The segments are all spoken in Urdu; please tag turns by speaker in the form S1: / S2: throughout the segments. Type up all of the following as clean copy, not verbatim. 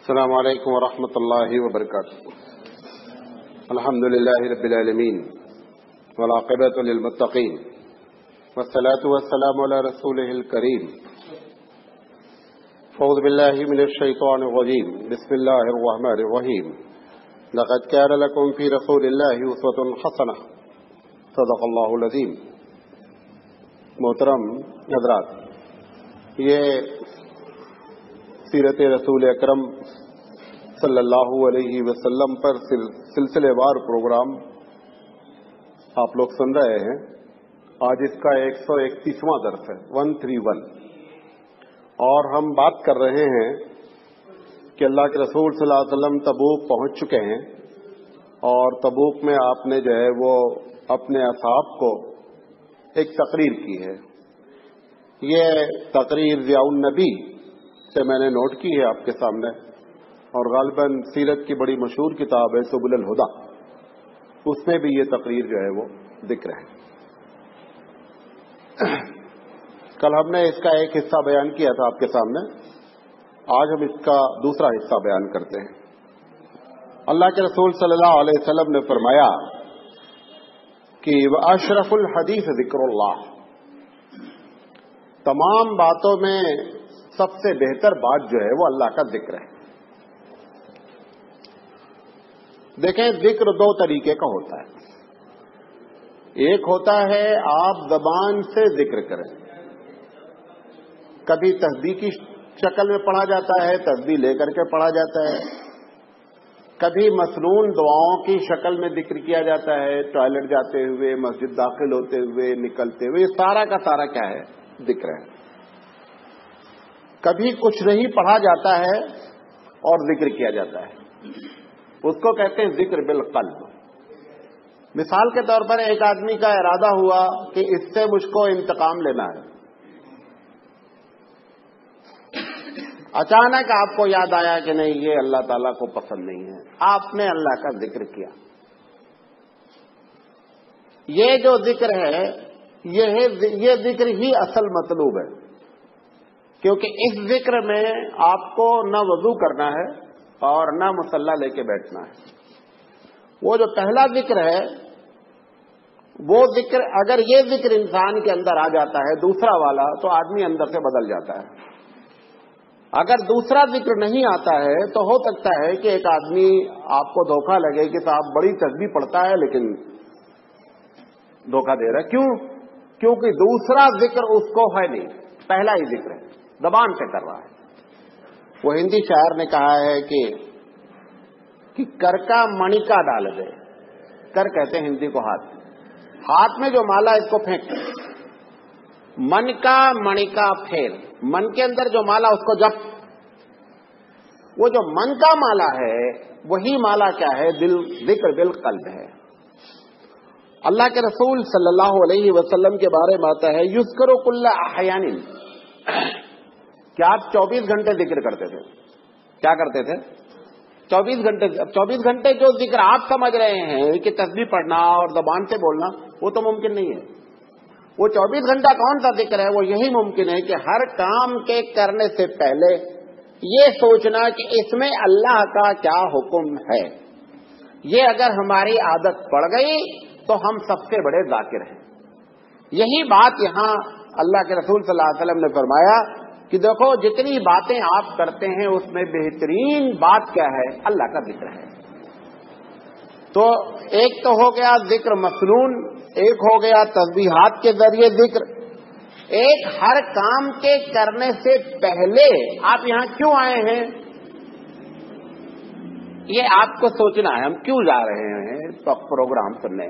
S1: السلام علیکم ورحمۃ اللہ وبرکاتہ. الحمد للہ رب العالمین والعاقبۃ للمتقین والصلاة والسلام علی رسولہ الکریم. اعوذ باللہ من الشیطان الرجیم. بسم اللہ الرحمن الرحیم. لقد کان لکم فی رسول اللہ اسوۃ حسنہ. صدق اللہ العظیم. محترم حضرات، یہ سیرت رسول اکرم صلی اللہ علیہ وسلم پر سلسلے وار پروگرام آپ لوگ سن رہے ہیں. آج اس کا 131واں درس ہے، 131، اور ہم بات کر رہے ہیں کہ اللہ کے رسول صلی اللہ علیہ وسلم تبوک پہنچ چکے ہیں، اور تبوک میں آپ نے جو ہے وہ اپنے اصحاب کو ایک تقریر کی ہے. یہ تقریر ضیاء النبی سے میں نے نوٹ کی ہے آپ کے سامنے، اور غالباً سیرت کی بڑی مشہور کتاب ہے سبل الہدی، اس میں بھی یہ تقریر جو ہے وہ ذکر ہے. کل ہم نے اس کا ایک حصہ بیان کیا تھا آپ کے سامنے، آج ہم اس کا دوسرا حصہ بیان کرتے ہیں. اللہ کے رسول صلی اللہ علیہ وسلم نے فرمایا کہ اشرف الحدیث ذکر اللہ. تمام باتوں میں سب سے بہتر بات جو ہے وہ اللہ کا ذکر ہے. دیکھیں، ذکر دو طریقے کا ہوتا ہے. ایک ہوتا ہے آپ زبان سے ذکر کریں، کبھی تسبیح کی شکل میں پڑھا جاتا ہے، تسبیح لے کر کے پڑھا جاتا ہے. کبھی مسنون دعاؤں کی شکل میں ذکر کیا جاتا ہے، ٹوائلٹ جاتے ہوئے، مسجد داخل ہوتے ہوئے، نکلتے ہوئے. یہ سارا کا سارا کیا ہے؟ ذکر ہے. کبھی کچھ نہیں پڑھا جاتا ہے اور ذکر کیا جاتا ہے، اس کو کہتے ہیں ذکر بالقلب. مثال کے طور پر ایک آدمی کا ارادہ ہوا کہ اس سے مجھ کو انتقام لینا ہے. اچانک آپ کو یاد آیا کہ نہیں، یہ اللہ تعالیٰ کو پسند نہیں ہے، آپ نے اللہ کا ذکر کیا. یہ جو ذکر ہے یہ ذکر ہی اصل مطلوب ہے، کیونکہ اس ذکر میں آپ کو نہ وضو کرنا ہے اور نہ مصلی لے کے بیٹھنا ہے. وہ جو پہلا ذکر ہے وہ ذکر، اگر یہ ذکر انسان کے اندر آ جاتا ہے دوسرا والا، تو آدمی اندر سے بدل جاتا ہے. اگر دوسرا ذکر نہیں آتا ہے تو ہو سکتا ہے کہ ایک آدمی آپ کو دھوکہ لگے کہ صاحب بڑی تسبیح پڑھتا ہے لیکن دھوکہ دے رہا ہے. کیوں؟ کیونکہ دوسرا ذکر اس کو ہے نہیں، پہلا ہی ذکر ہے، زبان سے کر رہا ہے. وہ ہندی شاعر نے کہا ہے کہ کر کا مణیکا ڈال دے. کر کہتے ہیں ہندی کو ہاتھ میں جو مالا اس کو پھینک، من کا مణیکا پھیر، من کے اندر جو مالا اس کو جپ. وہ جو من کا مالا ہے وہی مالا کیا ہے؟ ذکر بالقلب ہے. اللہ کے رسول صلی اللہ علیہ وسلم کے بارے میں آتا ہے یذکر کل احیان، کہ آپ 24 گھنٹے ذکر کرتے تھے. کیا کرتے تھے؟ 24 گھنٹے. 24 گھنٹے جو ذکر آپ سمجھ رہے ہیں کہ تسبیح پڑھنا اور زبان سے بولنا، وہ تو ممکن نہیں ہے. وہ 24 گھنٹہ کون سا ذکر ہے؟ وہ یہی ممکن ہے کہ ہر کام کے کرنے سے پہلے یہ سوچنا کہ اس میں اللہ کا کیا حکم ہے. یہ اگر ہماری عادت پڑ گئی تو ہم سب سے بڑے ذاکر ہیں. یہی بات یہاں اللہ کے رسول صلی اللہ علیہ وسلم نے فرمایا کہ دیکھو، جتنی باتیں آپ کرتے ہیں اس میں بہترین بات کیا ہے؟ اللہ کا ذکر ہے. تو ایک تو ہو گیا ذکر مسنون، ایک ہو گیا تسبیحات کے ذریعے ذکر، ایک ہر کام کے کرنے سے پہلے آپ یہاں کیوں آئے ہیں یہ آپ کو سوچنا ہے. ہم کیوں جا رہے ہیں پروگرام سننے؟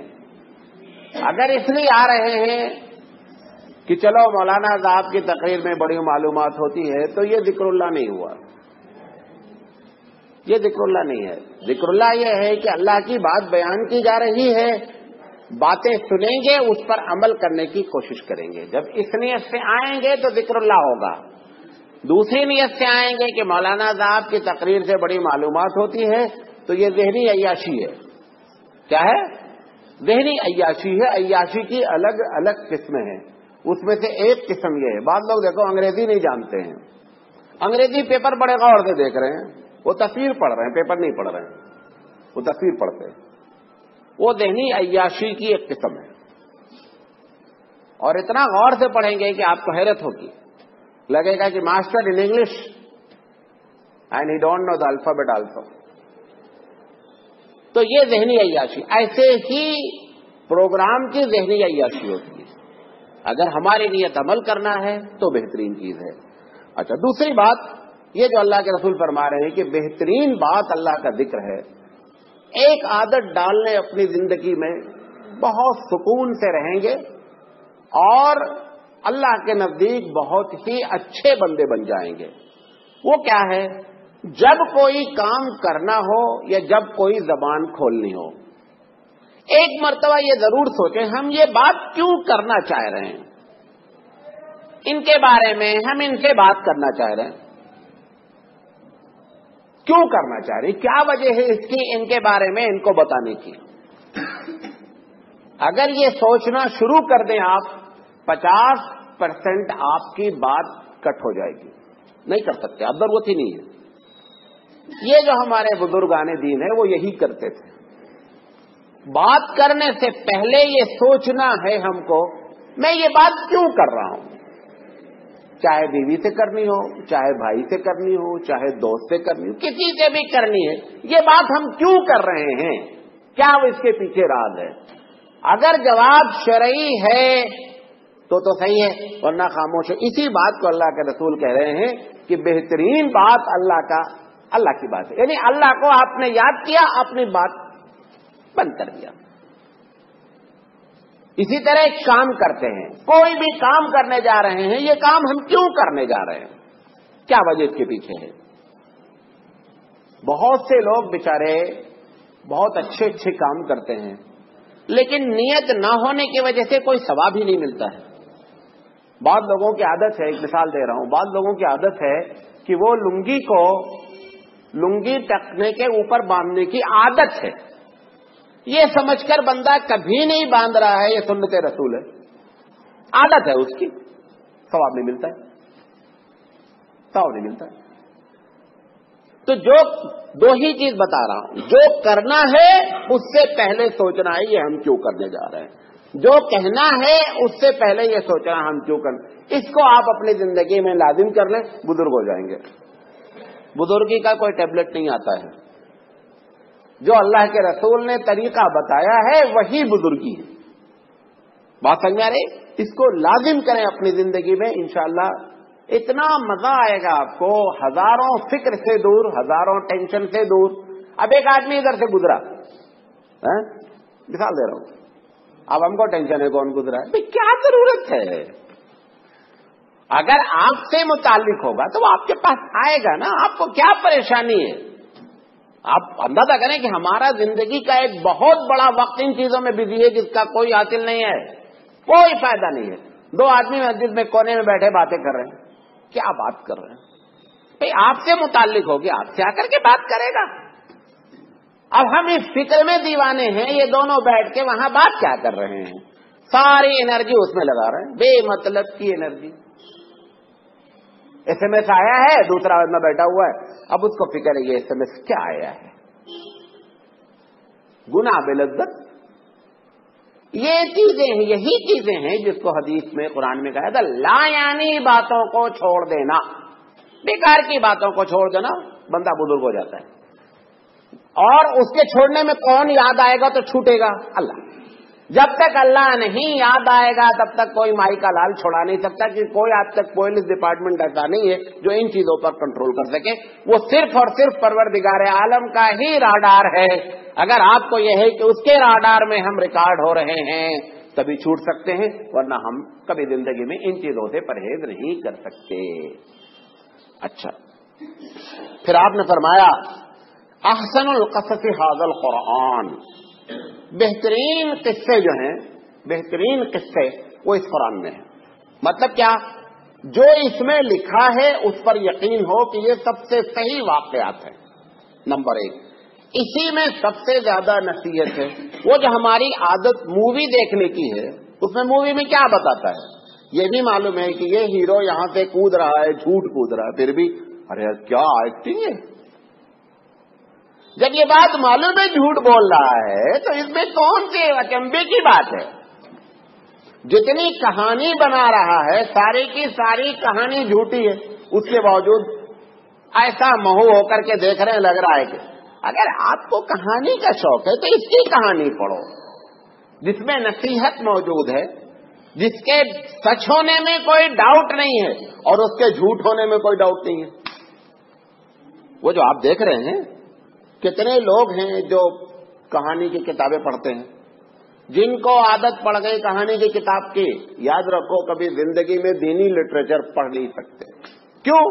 S1: اگر اس لیے آ رہے ہیں کہ چلو مولانا صاحب کی تقریر میں بڑی معلومات ہوتی ہے، تو یہ ذکر اللہ نہیں ہوا. یہ ذکر اللہ نہیں ہے. ذکر اللہ یہ ہے کہ اللہ کی بات بیان کی جا رہی ہے، باتیں سنیں گے، اس پر عمل کرنے کی کوشش کریں گے. جب اس نیت سے آئیں گے تو ذکر اللہ ہوگا. دوسری نیت سے آئیں گے کہ مولانا صاحب کی تقریر سے بڑی معلومات ہوتی ہے، تو یہ ذہنی عیاشی ہے. کیا ہے؟ ذہنی عیاشی ہے. عیاشی کی الگ الگ قسمیں ہیں. اس میں سے ایک قسم یہ ہے، بعض لوگ دیکھو انگریزی نہیں جانتے ہیں، انگریزی پیپر بڑے غور سے دیکھ رہے ہیں، وہ تصویر پڑھ رہے ہیں، پیپر نہیں پڑھ رہے ہیں، وہ تصویر پڑھتے ہیں. وہ ذہنی عیاشی کی ایک قسم ہے، اور اتنا غور سے پڑھیں گے کہ آپ کو حیرت ہوگی. لگے گا کہ master in English and he don't know the alphabet also. تو یہ ذہنی عیاشی، ایسے ہی پروگرام کی ذہنی عیاشی ہوتی ہے. اگر ہماری نیت عمل کرنا ہے تو بہترین چیز ہے. اچھا، دوسری بات یہ جو اللہ کے رسول فرما رہے ہیں کہ بہترین بات اللہ کا ذکر ہے. ایک عادت ڈال لیں اپنی زندگی میں، بہت سکون سے رہیں گے اور اللہ کے نزدیک بہت ہی اچھے بندے بن جائیں گے. وہ کیا ہے؟ جب کوئی کام کرنا ہو یا جب کوئی زبان کھولنی ہو، ایک مرتبہ یہ ضرور سوچیں ہم یہ بات کیوں کرنا چاہ رہے ہیں، ان کے بارے میں ہم ان سے بات کرنا چاہ رہے ہیں، کیوں کرنا چاہ رہے ہیں، کیا وجہ ہے اس کی ان کے بارے میں ان کو بتانے کی. اگر یہ سوچنا شروع کر دیں آپ، 50% آپ کی بات کٹ ہو جائے گی. نہیں کر سکتے، اب ضرورت ہی نہیں ہے. یہ جو ہمارے بزرگان دین ہیں وہ یہی کرتے تھے. بات کرنے سے پہلے یہ سوچنا ہے ہم کو میں یہ بات کیوں کر رہا ہوں، چاہے بیوی سے کرنی ہو، چاہے بھائی سے کرنی ہو، چاہے دوست سے کرنی ہو، کسی سے بھی کرنی ہے، یہ بات ہم کیوں کر رہے ہیں، کیا وہ اس کے پیچھے راز ہے. اگر جواب شرعی ہے تو صحیح ہے، ورنہ خاموش ہے. اسی بات کو اللہ کے رسول کہہ رہے ہیں کہ بہترین بات اللہ کی بات ہے. یعنی اللہ کو آپ نے یاد کیا، اپنی بات بند کر دیا. اسی طرح ایک کام کرتے ہیں، کوئی بھی کام کرنے جا رہے ہیں، یہ کام ہم کیوں کرنے جا رہے ہیں، کیا وجہ اس کے پیچھے ہے. بہت سے لوگ بیچارے بہت اچھے کام کرتے ہیں لیکن نیت نہ ہونے کی وجہ سے کوئی ثواب ہی نہیں ملتا ہے. بعض لوگوں کی عادت ہے، ایک مثال دے رہا ہوں، بعض لوگوں کی عادت ہے کہ وہ لنگی ٹکنے کے اوپر باندھنے کی عادت ہے. یہ سمجھ کر بندہ کبھی نہیں باندھ رہا ہے یہ سنت رسول ہے، عادت ہے اس کی، ثواب نہیں ملتا ہے، ثواب نہیں ملتا ہے. تو جو دو ہی چیز بتا رہا ہوں، جو کرنا ہے اس سے پہلے سوچنا ہے یہ ہم کیوں کرنے جا رہے ہیں، جو کہنا ہے اس سے پہلے یہ سوچنا ہم کیوں کرنا. اس کو آپ اپنی زندگی میں لازم کر لیں، بزرگ ہو جائیں گے. بزرگی کا کوئی ٹیبلٹ نہیں آتا ہے، جو اللہ کے رسول نے طریقہ بتایا ہے وہی بزرگی ہے. بات سمجھ میں آ رہی؟ اس کو لازم کریں اپنی زندگی میں، انشاءاللہ اتنا مزہ آئے گا آپ کو، ہزاروں فکر سے دور، ہزاروں ٹینشن سے دور. اب ایک آدمی ادھر سے گزرا، مثال دے رہا ہوں، اب ہم کو ٹینشن ہے کون گزرا ہے، کیا ضرورت ہے. اگر آپ سے متعلق ہوگا تو وہ آپ کے پاس آئے گا نا، آپ کو کیا پریشانی ہے. آپ اندازہ کریں کہ ہمارا زندگی کا ایک بہت بڑا وقت ان چیزوں میں بزی ہے جس کا کوئی حاصل نہیں ہے، کوئی فائدہ نہیں ہے. دو آدمی مسجد میں کونے میں بیٹھے باتیں کر رہے ہیں، کیا بات کر رہے ہیں بھائی، آپ سے متعلق ہوگی، آپ سے آ کر کے بات کرے گا. اب ہم اس فکر میں دیوانے ہیں، یہ دونوں بیٹھ کے وہاں بات کیا کر رہے ہیں، ساری انرجی اس میں لگا رہے ہیں، بے مطلب کی انرجی. ایس ایم ایس آیا ہے، دوسرا آدمی بیٹھا ہوا ہے، اب اس کو فکر ہے یہ ایس ایم ایس کیا آیا ہے، گناہ بے لذت. یہ چیزیں ہیں، یہی چیزیں ہیں جس کو حدیث میں قرآن میں کہا تھا لا یعنی باتوں کو چھوڑ دینا، بیکار کی باتوں کو چھوڑ دینا، بندہ بزرگ ہو جاتا ہے. اور اس کے چھوڑنے میں کون یاد آئے گا تو چھوٹے گا؟ اللہ. جب تک اللہ نہیں یاد آئے گا تب تک کوئی مائی کا لال چھوڑا نہیں سکتا، کہ کوئی آج تک پولیس ڈپارٹمنٹ ایسا نہیں ہے جو ان چیزوں پر کنٹرول کر سکے. وہ صرف اور صرف پروردگار عالم کا ہی راڈار ہے. اگر آپ کو یہ ہے کہ اس کے راڈار میں ہم ریکارڈ ہو رہے ہیں تبھی چھوٹ سکتے ہیں، ورنہ ہم کبھی زندگی میں ان چیزوں سے پرہیز نہیں کر سکتے. اچھا، پھر آپ نے فرمایا احسن القصص ھذا القرآن، بہترین قصے جو ہیں، بہترین قصے وہ اس قرآن میں ہیں. مطلب کیا؟ جو اس میں لکھا ہے اس پر یقین ہو کہ یہ سب سے صحیح واقعات ہیں. نمبر 1، اسی میں سب سے زیادہ نصیحت ہے. وہ جو ہماری عادت مووی دیکھنے کی ہے، اس میں مووی میں کیا بتاتا ہے؟ یہ بھی معلوم ہے کہ یہ ہیرو یہاں سے کود رہا ہے، جھوٹ کود رہا ہے، پھر بھی ارے کیا ایکٹنگ ہے، جب یہ بات معلوم ہے جھوٹ بول رہا ہے تو اس میں کون سی اچنبے کی بات ہے؟ جتنی کہانی بنا رہا ہے ساری کی ساری کہانی جھوٹی ہے، اس کے باوجود ایسا مہو ہو کر کے دیکھ رہے ہیں، لگ رہا ہے کہ اگر آپ کو کہانی کا شوق ہے تو اس کی کہانی پڑھو جس میں نصیحت موجود ہے، جس کے سچ ہونے میں کوئی ڈاؤٹ نہیں ہے اور اس کے جھوٹ ہونے میں کوئی ڈاؤٹ نہیں ہے۔ وہ جو آپ دیکھ رہے ہیں کتنے لوگ ہیں جو کہانی کی کتابیں پڑھتے ہیں، جن کو عادت پڑ گئی کہانی کی کتاب کی، یاد رکھو کبھی زندگی میں دینی لٹریچر پڑھ نہیں سکتے۔ کیوں؟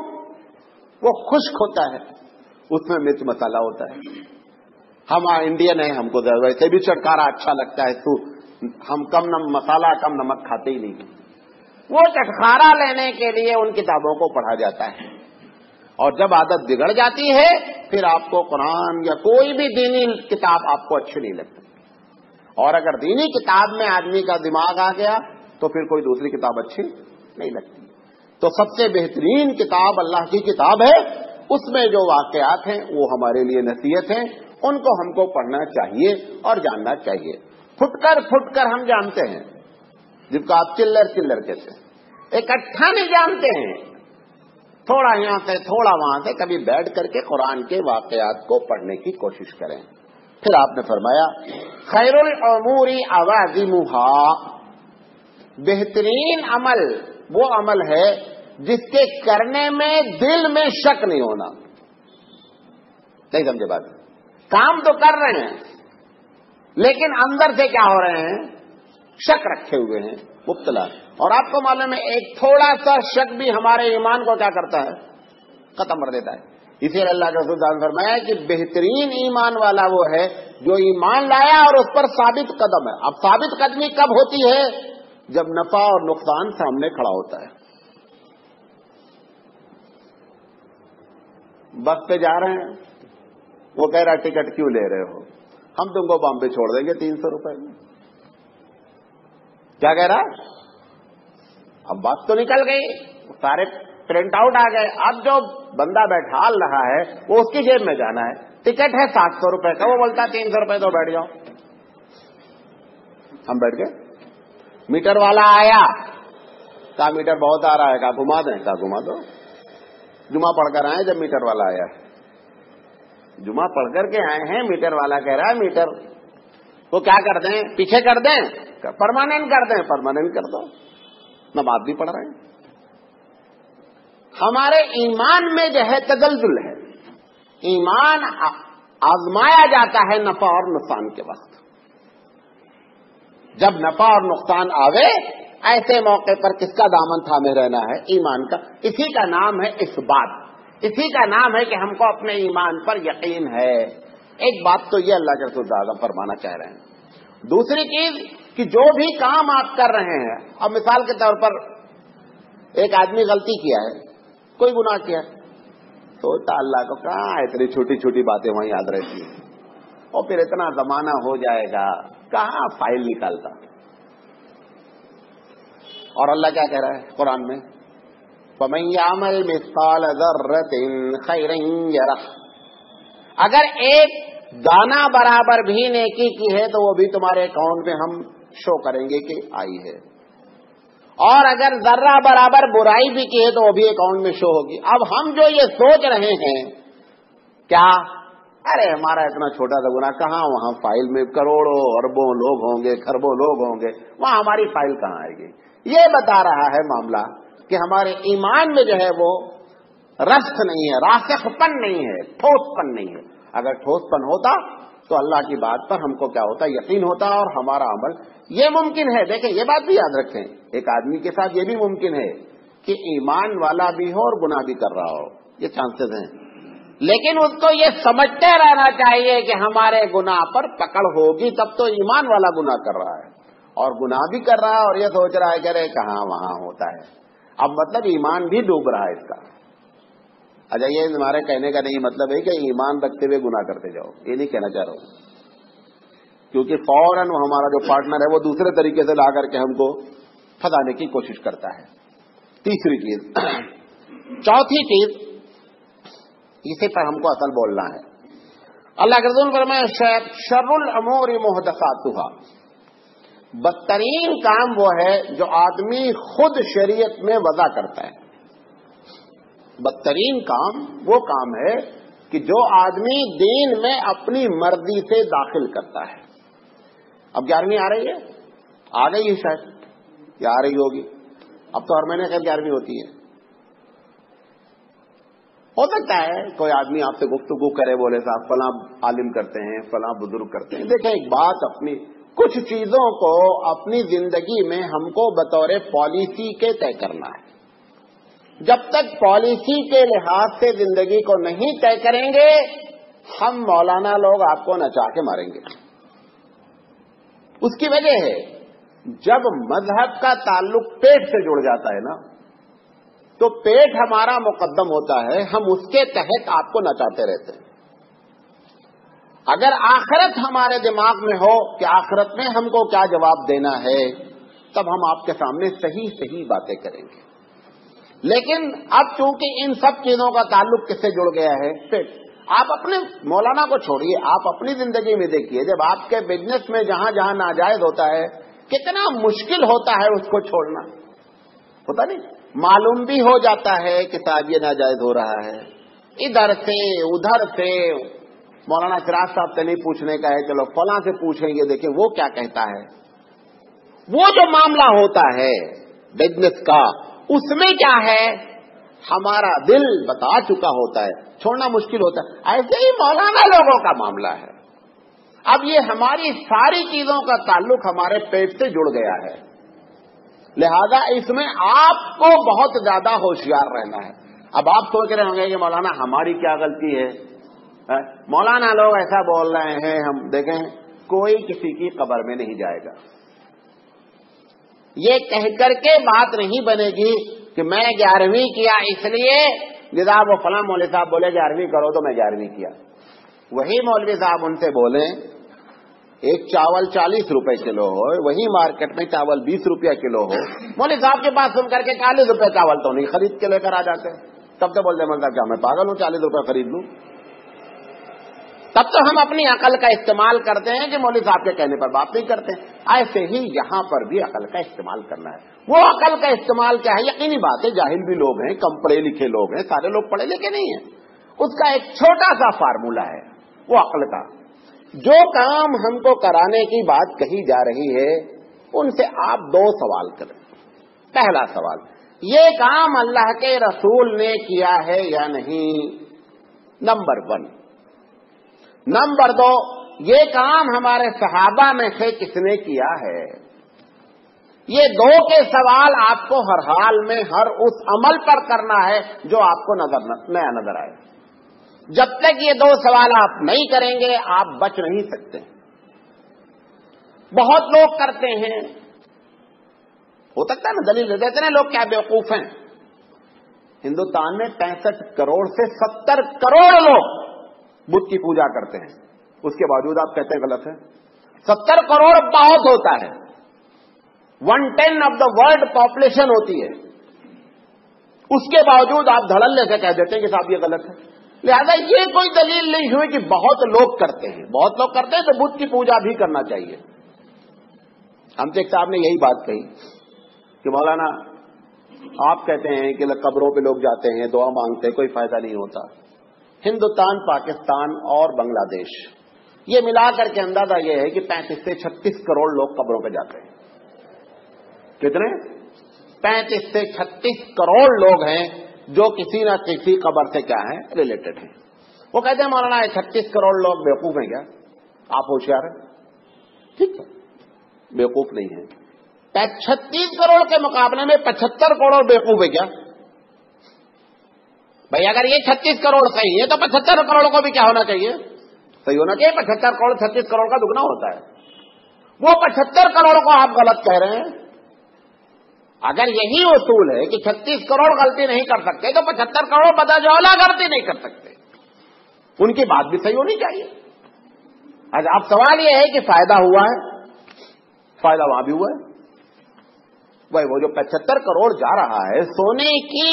S1: وہ خشک ہوتا ہے، اس میں مرچ مسالہ ہوتا ہے۔ ہم انڈین ہیں، ہم کو ویسے بھی چٹکارا اچھا لگتا ہے، تو ہم کم مسالہ کم نمک کھاتے ہی نہیں۔ وہ چٹکارا لینے کے لیے ان کتابوں کو پڑھا جاتا ہے، اور جب عادت بگڑ جاتی ہے پھر آپ کو قرآن یا کوئی بھی دینی کتاب آپ کو اچھی نہیں لگتی۔ اور اگر دینی کتاب میں آدمی کا دماغ آ گیا تو پھر کوئی دوسری کتاب اچھی نہیں لگتی۔ تو سب سے بہترین کتاب اللہ کی کتاب ہے، اس میں جو واقعات ہیں وہ ہمارے لیے نصیحت ہیں، ان کو ہم کو پڑھنا چاہیے اور جاننا چاہیے۔ پھٹ کر ہم جانتے ہیں، جن کو آپ چلر کہتے ہیں، اکٹھا نہیں جانتے ہیں، تھوڑا یہاں سے تھوڑا وہاں سے۔ کبھی بیٹھ کر کے قرآن کے واقعات کو پڑھنے کی کوشش کریں۔ پھر آپ نے فرمایا خیر الامور عوازمها، بہترین عمل وہ عمل ہے جس کے کرنے میں دل میں شک نہیں ہونا۔ نہیں سمجھے بات؟ کام تو کر رہے ہیں لیکن اندر سے کیا ہو رہے ہیں؟ شک رکھے ہوئے ہیں، مبتلا۔ اور آپ کو معلوم ہے ایک تھوڑا سا شک بھی ہمارے ایمان کو کیا کرتا ہے؟ ختم کر دیتا ہے۔ اسی لیے اللہ کے رسول نے فرمایا کہ بہترین ایمان والا وہ ہے جو ایمان لایا اور اس پر ثابت قدم ہے۔ اب ثابت قدمی کب ہوتی ہے؟ جب نفع اور نقصان سامنے کھڑا ہوتا ہے۔ بس پہ جا رہے ہیں، وہ کہہ رہا ٹکٹ کیوں لے رہے ہو؟ ہم تم کو بام پہ چھوڑ دیں گے 300 روپے میں۔ کیا کہہ رہا؟ اب بات تو نکل گئی، سارے پرنٹ آؤٹ آ گئے۔ اب جو بندہ بیٹھال رہا ہے وہ اس کی جیب میں جانا ہے۔ ٹکٹ ہے 700 روپے کا، وہ بولتا ہے 300 روپے تو بیٹھ جاؤ۔ ہم بیٹھ گئے، میٹر والا آیا، کہا میٹر بہت آ رہا ہے، کہا گھما دیں، کہا گھما دو۔ جمعہ پڑھ کر آئے، جب میٹر والا آیا، جمعہ پڑھ کر کے آئے ہیں، میٹر والا کہہ رہا ہے میٹر وہ کیا کر دیں؟ پیچھے کر دیں، پرماننٹ کر دیں، پرماننٹ کر دو۔ نماز بھی پڑھ رہے ہیں۔ ہمارے ایمان میں جو ہے تزلزل ہے، ایمان آزمایا جاتا ہے نفع اور نقصان کے وقت۔ جب نفع اور نقصان آوے ایسے موقع پر کس کا دامن تھامے رہنا ہے؟ ایمان کا۔ اسی کا نام ہے اثبات، اسی کا نام ہے کہ ہم کو اپنے ایمان پر یقین ہے۔ ایک بات تو یہ اللہ کے رسول اعظم فرمانا چاہ رہے ہیں۔ دوسری چیز کہ جو بھی کام آپ کر رہے ہیں، اب مثال کے طور پر ایک آدمی غلطی کیا ہے، کوئی گناہ کیا، سوچتا اللہ کو کہاں اتنی چھوٹی چھوٹی باتیں وہاں یاد رہتی ہیں، اور پھر اتنا زمانہ ہو جائے گا، کہاں فائل نکالتا۔ اور اللہ کیا کہہ رہا ہے قرآن میں؟ فَمَن يَعْمَلْ مِثْقَالَ ذَرَّةٍ خَيْرًا يَرَهُ، اگر ایک دانہ برابر بھی نیکی کی ہے تو وہ بھی تمہارے اکاؤنٹ میں ہم شو کریں گے کہ آئی ہے، اور اگر ذرہ برابر برائی بھی کی ہے تو وہ بھی اکاؤنٹ میں شو ہوگی۔ اب ہم جو یہ سوچ رہے ہیں کیا، ارے ہمارا اتنا چھوٹا سا گناہ، کہاں وہاں فائل میں کروڑوں اربوں لوگ ہوں گے، کھربوں لوگ ہوں گے، وہاں ہماری فائل کہاں آئے گی؟ یہ بتا رہا ہے معاملہ کہ ہمارے ایمان میں جو ہے وہ رسخ نہیں ہے، راسخ پن نہیں ہے، ٹھوس پن نہیں ہے۔ اگر ٹھوس پن ہوتا تو اللہ کی بات پر ہم کو کیا ہوتا؟ یقین ہوتا، اور ہمارا عمل یہ ممکن ہے۔ دیکھیں یہ بات بھی یاد رکھیں، ایک آدمی کے ساتھ یہ بھی ممکن ہے کہ ایمان والا بھی ہو اور گناہ بھی کر رہا ہو، یہ چانسز ہیں، لیکن اس کو یہ سمجھتے رہنا چاہیے کہ ہمارے گناہ پر پکڑ ہوگی تب تو ایمان والا گناہ کر رہا ہے، اور گناہ بھی کر رہا ہے اور یہ سوچ رہا ہے کہ ارے کہاں وہاں ہوتا ہے۔ اب مطلب ایمان بھی ڈوب رہا ہے اس کا۔ اچھا یہ ہمارے کہنے کا نہیں مطلب ہے کہ ایمان رکھتے ہوئے گناہ کرتے جاؤ، یہ نہیں کہنا چاہ رہا ہوں، کیونکہ فوراً ہمارا جو پارٹنر ہے وہ دوسرے طریقے سے لا کر کے ہم کو پھنسانے کی کوشش کرتا ہے۔ تیسری چیز، چوتھی چیز، اسی پر ہم کو اصل بولنا ہے، اللہ کے رسول فرمایا شرُّ الْأُمُورِ مُحْدَثَاتُهَا، بدترین کام وہ ہے جو آدمی خود شریعت میں وضع کرتا ہے۔ بدترین کام وہ کام ہے کہ جو آدمی دین میں اپنی مرضی سے داخل کرتا ہے۔ اب 11ویں آ رہی ہے، آ گئی ہے شاید یا آ رہی ہوگی، اب تو ہر مہینے 11ویں ہوتی ہے۔ ہو سکتا ہے کوئی آدمی آپ سے گفتگو کرے، بولے صاحب فلاں عالم کرتے ہیں، فلاں بزرگ کرتے ہیں۔ دیکھیں ایک بات، اپنی کچھ چیزوں کو اپنی زندگی میں ہم کو بطور پالیسی کے طے کرنا ہے۔ جب تک پالیسی کے لحاظ سے زندگی کو نہیں طے کریں گے، ہم مولانا لوگ آپ کو نچا کے ماریں گے۔ اس کی وجہ ہے جب مذہب کا تعلق پیٹ سے جڑ جاتا ہے نا، تو پیٹ ہمارا مقدم ہوتا ہے، ہم اس کے تحت آپ کو نچاتے رہتے ہیں۔ اگر آخرت ہمارے دماغ میں ہو کہ آخرت میں ہم کو کیا جواب دینا ہے، تب ہم آپ کے سامنے صحیح صحیح باتیں کریں گے۔ لیکن اب چونکہ ان سب چیزوں کا تعلق کس سے جڑ گیا ہے؟ پیٹ۔ آپ اپنے مولانا کو چھوڑیے، آپ اپنی زندگی میں دیکھیے، جب آپ کے بزنس میں جہاں جہاں ناجائز ہوتا ہے، کتنا مشکل ہوتا ہے اس کو چھوڑنا، ہوتا نہیں؟ معلوم بھی ہو جاتا ہے کہ صاحب یہ ناجائز ہو رہا ہے، ادھر سے ادھر سے مولانا چراغ صاحب سے نہیں پوچھنے کا ہے، چلو فلاں سے پوچھیں گے، دیکھیں وہ کیا کہتا ہے۔ وہ جو معاملہ ہوتا ہے بزنس کا، اس میں کیا ہے، ہمارا دل بتا چکا ہوتا ہے، چھوڑنا مشکل ہوتا ہے۔ ایسے ہی مولانا لوگوں کا معاملہ ہے۔ اب یہ ہماری ساری چیزوں کا تعلق ہمارے پیٹ سے جڑ گیا ہے، لہذا اس میں آپ کو بہت زیادہ ہوشیار رہنا ہے۔ اب آپ سوچ رہے ہوں گے کہ مولانا ہماری کیا غلطی ہے، مولانا لوگ ایسا بول رہے ہیں، ہم دیکھیں کوئی کسی کی قبر میں نہیں جائے گا۔ یہ کہہ کر کے بات نہیں بنے گی کہ میں 11ویں کیا اس لیے لذا وہ فلاں مولوی صاحب بولے 11ویں کرو تو میں 11ویں کیا۔ وہی مولوی صاحب ان سے بولیں ایک چاول 40 روپے کلو ہو، وہی مارکیٹ میں چاول 20 روپیہ کلو ہو، مولوی صاحب کے پاس سن کر کے 40 روپے چاول تو نہیں خرید کے لے کر آ جاتے، تب تو بولتے مطلب کیا میں پاگل ہوں 40 روپے خرید لوں؟ تب تو ہم اپنی عقل کا استعمال کرتے ہیں کہ مولوی صاحب کے کہنے پر بات نہیں کرتے۔ ایسے ہی یہاں پر بھی عقل کا استعمال کرنا ہے۔ وہ عقل کا استعمال کیا ہے؟ یقینی بات ہے جاہل بھی لوگ ہیں، کم پڑھے لکھے لوگ ہیں، سارے لوگ پڑھے لکھے نہیں ہیں۔ اس کا ایک چھوٹا سا فارمولہ ہے وہ عقل کا۔ جو کام ہم کو کرانے کی بات کہی جا رہی ہے ان سے آپ 2 سوال کریں۔ پہلا سوال، یہ کام اللہ کے رسول نے کیا ہے یا نہیں، نمبر 1۔ نمبر 2، یہ کام ہمارے صحابہ میں سے کس نے کیا ہے؟ یہ 2 کے سوال آپ کو ہر حال میں ہر اس عمل پر کرنا ہے جو آپ کو نیا نظر آئے۔ جب تک یہ 2 سوال آپ نہیں کریں گے آپ بچ نہیں سکتے۔ بہت لوگ کرتے ہیں، ہو سکتا ہے نا دلیل دیتے ہیں لوگ کیا بیوقوف ہیں۔ ہندوستان میں 65 کروڑ سے 70 کروڑ لوگ بت کی پوجا کرتے ہیں، اس کے باوجود آپ کہتے ہیں غلط ہے۔ 70 کروڑ بہت ہوتا ہے، 1/10 آف دا ورلڈ پاپولیشن ہوتی ہے، اس کے باوجود آپ دھڑلے سے کہہ دیتے ہیں کہ صاحب یہ غلط ہے۔ لہذا یہ کوئی دلیل نہیں ہوئی کہ بہت لوگ کرتے ہیں، بہت لوگ کرتے ہیں تو بت کی پوجا بھی کرنا چاہیے۔ ہم سے ایک صاحب نے یہی بات کہی کہ مولانا آپ کہتے ہیں کہ قبروں پہ لوگ جاتے ہیں، دعا مانگتے ہیں، کوئی فائدہ نہیں ہوتا۔ ہندوستان، پاکستان اور بنگلہ دیش یہ ملا کر کے اندازہ یہ ہے کہ 35 سے 36 کروڑ لوگ قبروں پہ جاتے ہیں۔ کتنے؟ 35 سے 36 کروڑ لوگ ہیں جو کسی نہ کسی قبر سے کیا ہیں، ریلیٹڈ ہیں۔ وہ کہتے ہیں مولانا 36 کروڑ لوگ بیوقوف ہیں کیا؟ آپ ہوشیار ہیں؟ ٹھیک ہے، بیوقوف نہیں ہیں۔ 36 کروڑ کے مقابلے میں 75 کروڑ بیوقوف ہے کیا؟ بھائی اگر یہ 36 کروڑ صحیح ہے تو 75 کروڑ کو بھی کیا ہونا چاہیے؟ صحیح ہونا چاہیے۔ 75 کروڑ 36 کروڑ کا دگنا ہوتا ہے۔ وہ 75 کروڑ کو آپ غلط کہہ رہے ہیں۔ اگر یہی اصول ہے کہ 36 کروڑ غلطی نہیں کر سکتے تو 75 کروڑ بداجولا غلطی نہیں کر سکتے، ان کی بات بھی صحیح ہونی چاہیے۔ آج اب سوال یہ ہے کہ فائدہ ہوا ہے، فائدہ وہاں بھی ہوا ہے۔ بھائی وہ جو 75 کروڑ جا رہا ہے سونے کی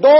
S1: 2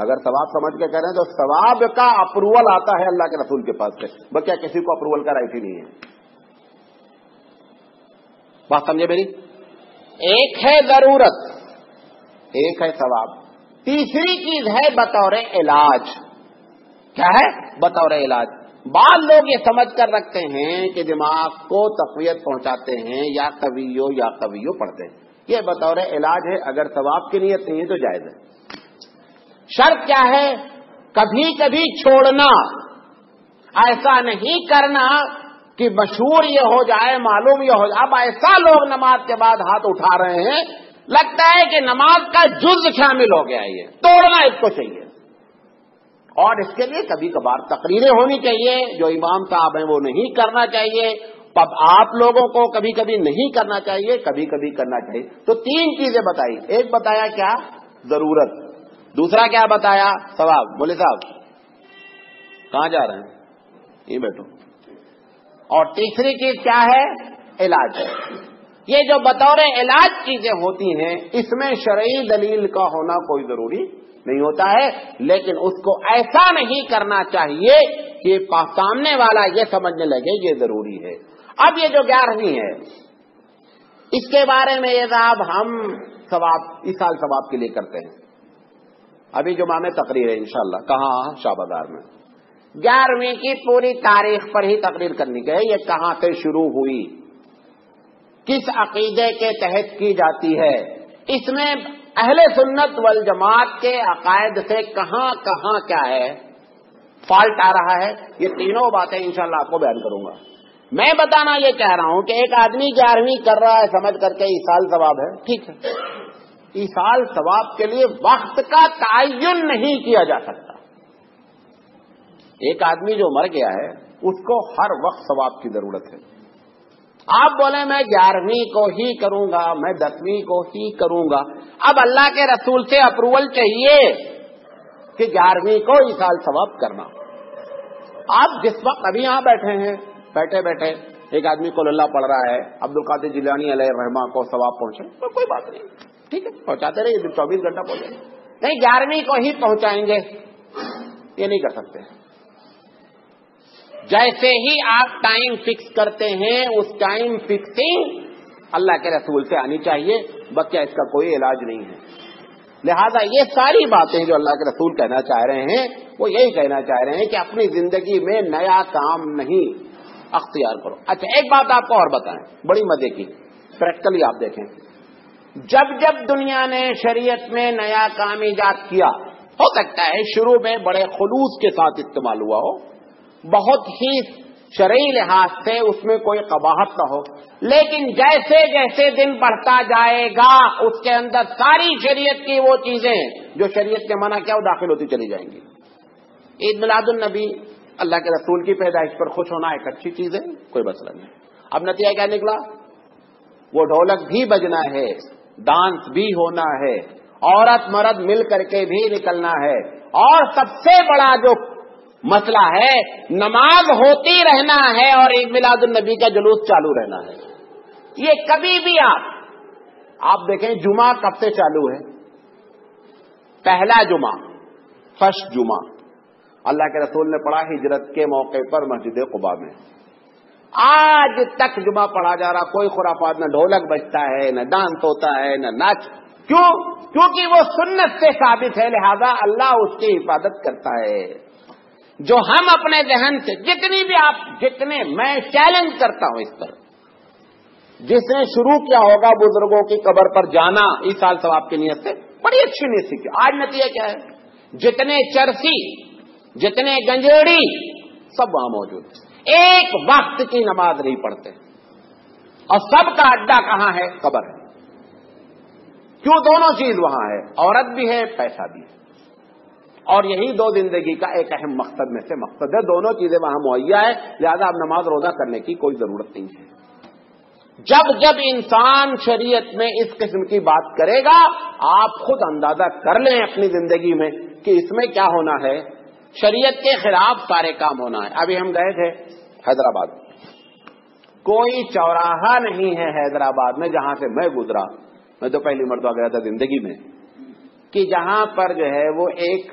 S1: اگر ثواب سمجھ کے کہہ رہے ہیں تو ثواب کا اپروول آتا ہے اللہ کے رسول کے پاس سے، بس کیا کسی کو اپروول کا رائٹ ہی نہیں ہے؟ بات سمجھے میری؟ ایک ہے ضرورت، ایک ہے ثواب، تیسری چیز ہے بطور علاج۔ کیا ہے؟ بطور علاج۔ بعض لوگ یہ سمجھ کر رکھتے ہیں کہ دماغ کو تقویت پہنچاتے ہیں یا قویو پڑھتے ہیں، یہ بطور علاج ہے، اگر ثواب کی نیت نہیں ہے تو جائز ہے۔ شرط کیا ہے؟ کبھی کبھی چھوڑنا، ایسا نہیں کرنا کہ مشہور یہ ہو جائے، معلوم یہ ہو جائے۔ اب ایسا لوگ نماز کے بعد ہاتھ اٹھا رہے ہیں، لگتا ہے کہ نماز کا جز شامل ہو گیا، یہ توڑنا اس کو چاہیے۔ اور اس کے لیے کبھی کبھار تقریریں ہونی چاہیے، جو امام صاحب ہیں وہ نہیں کرنا چاہیے، اب آپ لوگوں کو کبھی کبھی نہیں کرنا چاہیے، کبھی کبھی کرنا چاہیے۔ تو تین چیزیں بتائی، ایک بتایا کیا؟ ضرورت، دوسرا کیا بتایا؟ ثواب۔ بولے صاحب کہاں جا رہے ہیں؟ یہ بیٹھو۔ اور تیسری چیز کیا ہے؟ علاج۔ یہ جو بطور علاج چیزیں ہوتی ہیں، اس میں شرعی دلیل کا ہونا کوئی ضروری نہیں ہوتا ہے، لیکن اس کو ایسا نہیں کرنا چاہیے کہ سامنے والا یہ سمجھنے لگے یہ ضروری ہے۔ اب یہ جو 11ویں ہے، اس کے بارے میں یہ صاحب ہم ثواب اس سال ثواب کے لیے کرتے ہیں۔ ابھی جمعہ میں تقریر ہے انشاءاللہ، کہاں؟ شاہ بازار میں۔ 11ویں کی پوری تاریخ پر ہی تقریر کرنی ہے، یہ کہاں سے شروع ہوئی، کس عقیدے کے تحت کی جاتی ہے، اس میں اہل سنت والجماعت کے عقائد سے کہاں کہاں کیا ہے فالٹ آ رہا ہے، یہ تینوں باتیں انشاءاللہ آپ کو بیان کروں گا۔ میں بتانا یہ کہہ رہا ہوں کہ ایک آدمی 11ویں کر رہا ہے سمجھ کر کے ایصال ثواب ہے، ٹھیک ہے، ایصال ثواب کے لیے وقت کا تعین نہیں کیا جا سکتا۔ ایک آدمی جو مر گیا ہے اس کو ہر وقت ثواب کی ضرورت ہے۔ آپ بولیں میں 11ویں کو ہی کروں گا، میں 10ویں کو ہی کروں گا، اب اللہ کے رسول سے اپروول چاہیے کہ 11ویں کو ایصال ثواب کرنا۔ آپ جس وقت ابھی یہاں بیٹھے ہیں، بیٹھے بیٹھے ایک آدمی کو اللہ پڑھ رہا ہے، عبد القادر جیلانی علیہ الرحمہ کو ثواب پہنچے تو کوئی بات نہیں، ٹھیک ہے، پہنچاتے رہیے، 24 گھنٹہ پہنچے، نہیں 11ویں کو ہی پہنچائیں گے، یہ نہیں کر سکتے۔ جیسے ہی آپ ٹائم فکس کرتے ہیں، اس ٹائم فکسنگ اللہ کے رسول سے آنی چاہیے، بس کیا اس کا کوئی علاج نہیں ہے۔ لہذا یہ ساری باتیں جو اللہ کے رسول کہنا چاہ رہے ہیں، وہ یہی کہنا چاہ رہے ہیں کہ اپنی زندگی میں نیا کام نہیں اختیار کرو۔ اچھا ایک بات آپ کو اور بتائیں، بڑی مزے کی، پریکٹیکلی آپ دیکھیں، جب جب دنیا نے شریعت میں نیا کام ایجاد کیا، ہو سکتا ہے شروع میں بڑے خلوص کے ساتھ استعمال ہوا ہو، بہت ہی شرعی لحاظ سے اس میں کوئی قباحت نہ ہو، لیکن جیسے جیسے دن بڑھتا جائے گا اس کے اندر ساری شریعت کی وہ چیزیں جو شریعت نے منع کیا وہ داخل ہوتی چلی جائیں گی۔ عید میلاد النبی، اللہ کے رسول کی پیدائش پر خوش ہونا ایک اچھی چیز ہے، کوئی مسئلہ نہیں۔ اب نتیجہ کیا نکلا؟ وہ ڈھولک بھی بجنا ہے، ڈانس بھی ہونا ہے، عورت مرد مل کر کے بھی نکلنا ہے، اور سب سے بڑا جو مسئلہ ہے نماز ہوتی رہنا ہے اور عید میلاد النبی کا جلوس چالو رہنا ہے۔ یہ کبھی بھی آپ دیکھیں جمعہ کب سے چالو ہے؟ پہلا جمعہ، فرسٹ جمعہ اللہ کے رسول نے پڑھا ہجرت کے موقع پر مسجد قباء میں، آج تک جمعہ پڑھا جا رہا، کوئی خرافات، نہ ڈھولک بجتا ہے، نہ ڈانس ہوتا ہے، نہ ناچ۔ کیوں؟ کیونکہ وہ سنت سے ثابت ہے، لہذا اللہ اس کی حفاظت کرتا ہے۔ جو ہم اپنے ذہن سے جتنے میں چیلنج کرتا ہوں اس پر، جس نے شروع کیا ہوگا بزرگوں کی قبر پر جانا ایصال ثواب کی نیت سے، بڑی اچھی نیت سے کیا، آج نتیجہ کیا ہے؟ جتنے چرسی، جتنے گنجیڑی سب وہاں موجود ہیں، ایک وقت کی نماز نہیں پڑھتے، اور سب کا اڈا کہاں ہے؟ قبر ہے۔ کیوں؟ دونوں چیز وہاں ہے، عورت بھی ہے، پیسہ بھی ہے، اور یہی دو زندگی کا ایک اہم مقصد میں سے مقصد ہے، دونوں چیزیں وہاں مہیا ہے، لہذا اب نماز روزہ کرنے کی کوئی ضرورت نہیں ہے۔ جب انسان شریعت میں اس قسم کی بات کرے گا، آپ خود اندازہ کر لیں اپنی زندگی میں کہ اس میں کیا ہونا ہے، شریعت کے خلاف سارے کام ہونا ہے۔ ابھی ہم گئے تھے حیدرآباد، کوئی چوراہا نہیں ہے حیدرآباد میں جہاں سے میں گزرا، میں تو پہلی مرتبہ گیا تھا زندگی میں، کہ جہاں پر جو ہے وہ ایک